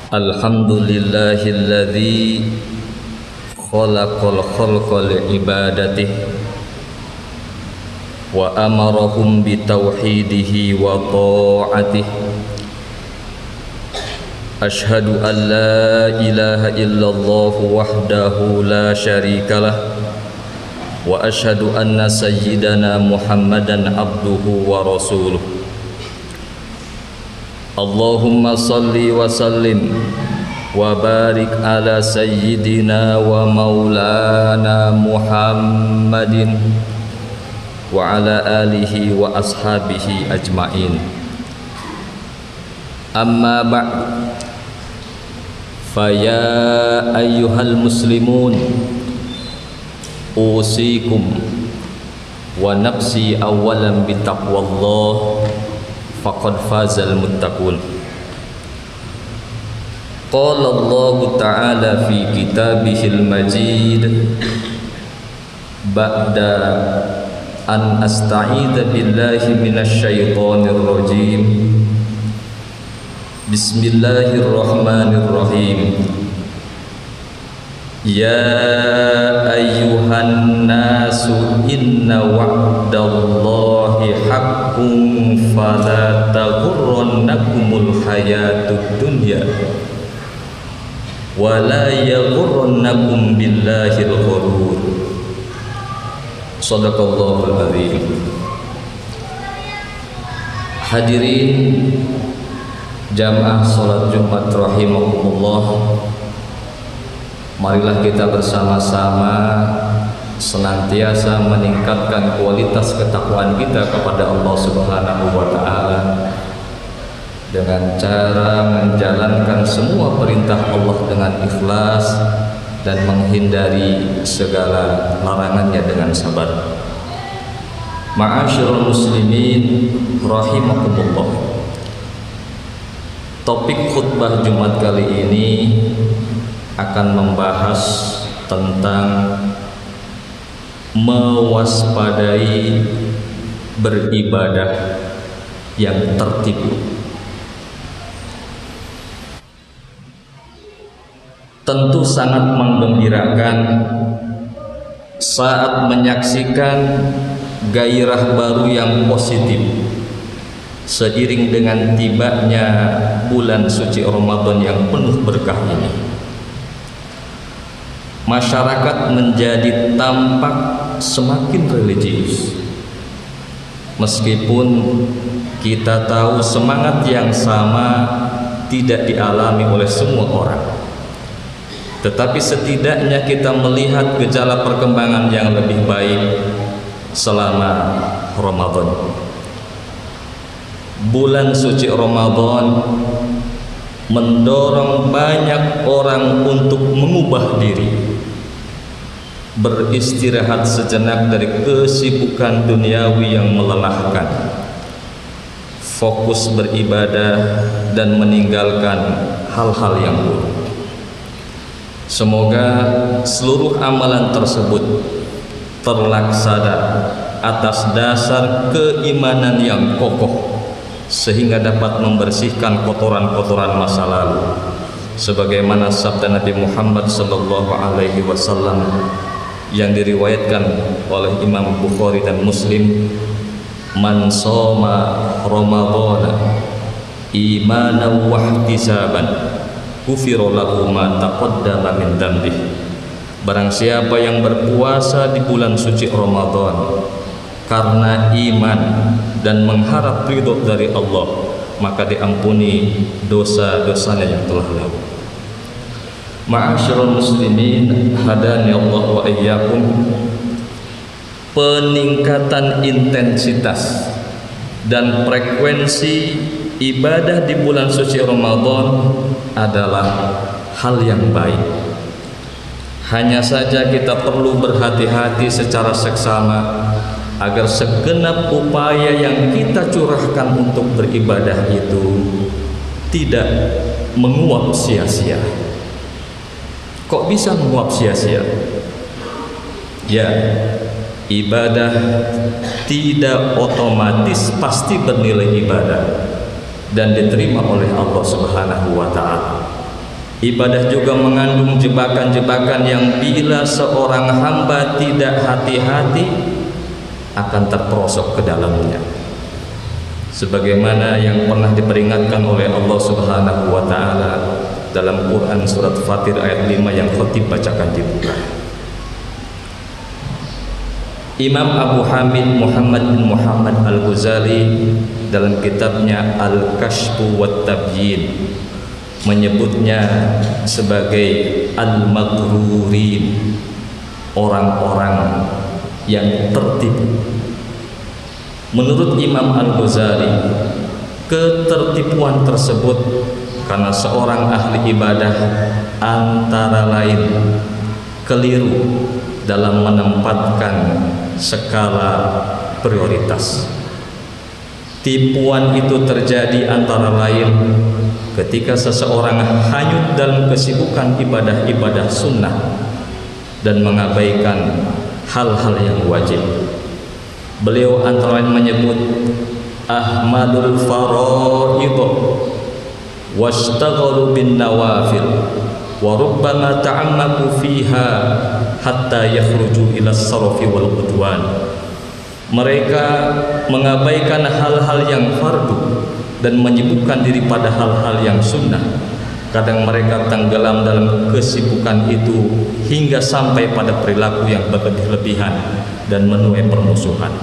Alhamdulillahilladzi khalaqal khalqa li'ibadatihi wa amarahum bitauhidihi wa ta'atihi. Ashhadu an la ilaha illallah wahdahu la syarikalah wa ashhadu anna sayyidana Muhammadan abduhu wa rasuluh. Allahumma salli wa sallim wa barik ala sayyidina wa maulana Muhammadin wa ala alihi wa ashabihi ajma'in. Amma ba'd, faya ayyuhal muslimun, usikum wa nafsi awalan bitaqwallah, faqad fazal muttaqun. Qala Allah Ta'ala fi kitabihil majid ba'da an asta'idha billahi minasy syaithanir rajim. Bismillahirrahmanirrahim. Ya ayyuhan nasu inna wa'dallahi haqqun fala taghurrannakumul hayatud dunya wa la yaghurrannakum billahil ghurur. Shadaqallahul azim. Hadirin jamaah salat Jumat rahimakumullah, marilah kita bersama-sama senantiasa meningkatkan kualitas ketakwaan kita kepada Allah Subhanahu wa Ta'ala dengan cara menjalankan semua perintah Allah dengan ikhlas dan menghindari segala larangannya dengan sabar. Ma'asyiral muslimin rahimakumullah. Topik khutbah Jumat kali ini akan membahas tentang mewaspadai beribadah yang tertib. Tentu sangat menggembirakan saat menyaksikan gairah baru yang positif seiring dengan tibanya bulan suci Ramadan yang penuh berkah ini. Masyarakat menjadi tampak semakin religius, meskipun kita tahu semangat yang sama tidak dialami oleh semua orang, tetapi setidaknya kita melihat gejala perkembangan yang lebih baik selama Ramadan. Bulan suci Ramadan mendorong banyak orang untuk mengubah diri, beristirahat sejenak dari kesibukan duniawi yang melelahkan, fokus beribadah dan meninggalkan hal-hal yang buruk. Semoga seluruh amalan tersebut terlaksana atas dasar keimanan yang kokoh, sehingga dapat membersihkan kotoran-kotoran masa lalu, sebagaimana sabda Nabi Muhammad sallallahu alaihi wasallam yang diriwayatkan oleh Imam Bukhari dan Muslim, man shoma ramadhana imanan wa ihtisaban ghufira lahu ma taqaddama min dhanbihi. Barang siapa yang berpuasa di bulan suci Ramadan karena iman dan mengharap ridho dari Allah, maka diampuni dosa-dosanya yang telah lalu. Ma'asyiral muslimin hadani Allah wa iyyakum. Peningkatan intensitas dan frekuensi ibadah di bulan suci Ramadan adalah hal yang baik. Hanya saja kita perlu berhati-hati secara seksama agar segenap upaya yang kita curahkan untuk beribadah itu tidak menguap sia-sia. Kok bisa menguap sia-sia? Ya, ibadah tidak otomatis pasti bernilai ibadah dan diterima oleh Allah Subhanahu wa Ta'ala. Ibadah juga mengandung jebakan-jebakan yang bila seorang hamba tidak hati-hati akan terperosok ke dalamnya. Sebagaimana yang pernah diperingatkan oleh Allah Subhanahu wa taala dalam Quran surat Fatir ayat 5 yang khatib bacakan di buka. Imam Abu Hamid Muhammad bin Muhammad Al-Ghazali dalam kitabnya Al-Kashfu wat Tabyin menyebutnya sebagai al-maghrurin, orang-orang yang tertipu. Menurut Imam Al-Ghazali, ketertipuan tersebut karena seorang ahli ibadah antara lain keliru dalam menempatkan skala prioritas. Tipuan itu terjadi antara lain ketika seseorang hanyut dalam kesibukan ibadah-ibadah sunnah dan mengabaikan hal-hal yang wajib. Beliau antara lain menyebut ahmadul faraid washtaghalu bin nawafil wa rubbama ta'ammaku fiha hatta yakhruju ila as-sarfi wal udwan. Mereka mengabaikan hal-hal yang fardu dan menyibukkan diri pada hal-hal yang sunnah. Kadang mereka tenggelam dalam kesibukan itu hingga sampai pada perilaku yang berlebihan dan menuai permusuhan.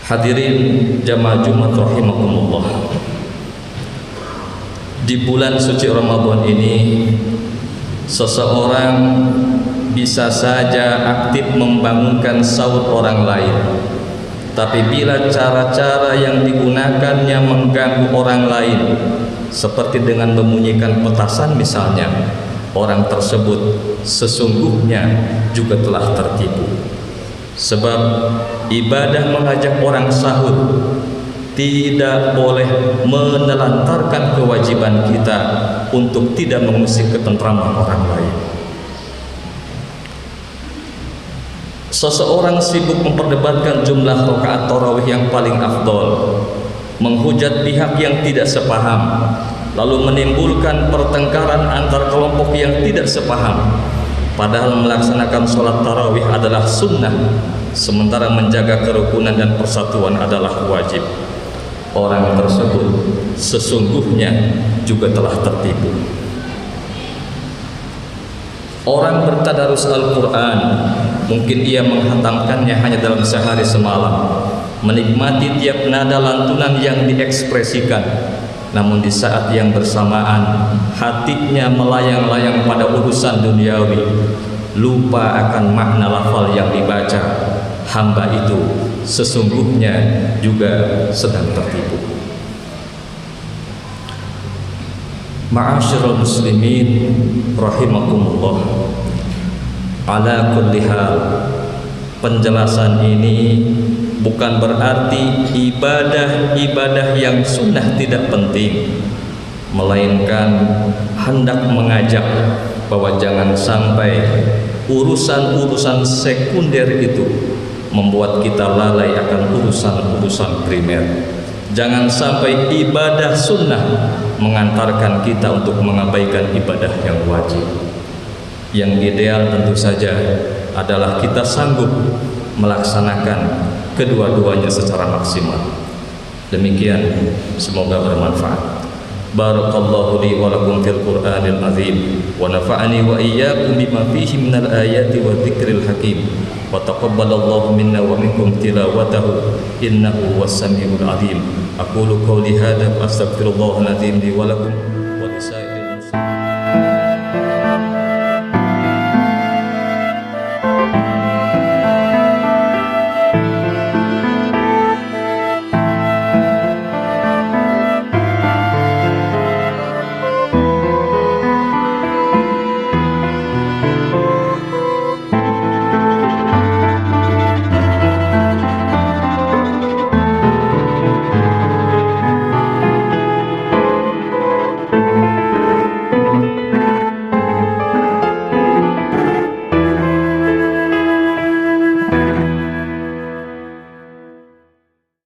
Hadirin jamaah Jumat rahimakumullah. Di bulan suci Ramadan ini seseorang bisa saja aktif membangunkan sahur orang lain, tapi bila cara-cara yang digunakannya mengganggu orang lain, seperti dengan membunyikan petasan misalnya, orang tersebut sesungguhnya juga telah tertipu. Sebab ibadah mengajak orang sahur tidak boleh menelantarkan kewajiban kita untuk tidak mengusik ketentraman orang lain. Seseorang sibuk memperdebatkan jumlah rakaat tarawih yang paling afdol, menghujat pihak yang tidak sepaham, lalu menimbulkan pertengkaran antar kelompok yang tidak sepaham. Padahal melaksanakan sholat tarawih adalah sunnah, sementara menjaga kerukunan dan persatuan adalah wajib. Orang tersebut sesungguhnya juga telah tertipu. Orang bertadarus Al-Quran, mungkin ia menghatamkannya hanya dalam sehari semalam, menikmati tiap nada lantunan yang diekspresikan, namun di saat yang bersamaan hatinya melayang-layang pada urusan duniawi, lupa akan makna lafal yang dibaca. Hamba itu sesungguhnya juga sedang tertipu. Ma'asyiral muslimin rahimakumullah. Ala kulli hal, penjelasan ini bukan berarti ibadah-ibadah yang sunnah tidak penting, melainkan hendak mengajak bahwa jangan sampai urusan-urusan sekunder itu membuat kita lalai akan urusan-urusan primer. Jangan sampai ibadah sunnah mengantarkan kita untuk mengabaikan ibadah yang wajib. Yang ideal tentu saja adalah kita sanggup melaksanakan kedua-duanya secara maksimal. Demikian, semoga bermanfaat. Barakallahu li wa lakum fil Qur'anil azim wa nafa'ani wa iyyakum bima fihi minal ayati wa dzikril hakim wa taqabbalallahu minna wa minkum tilawatahu innahu was samiul alim. Aqulu qawli hadza wa astaghfirullahal azim li wa lakum.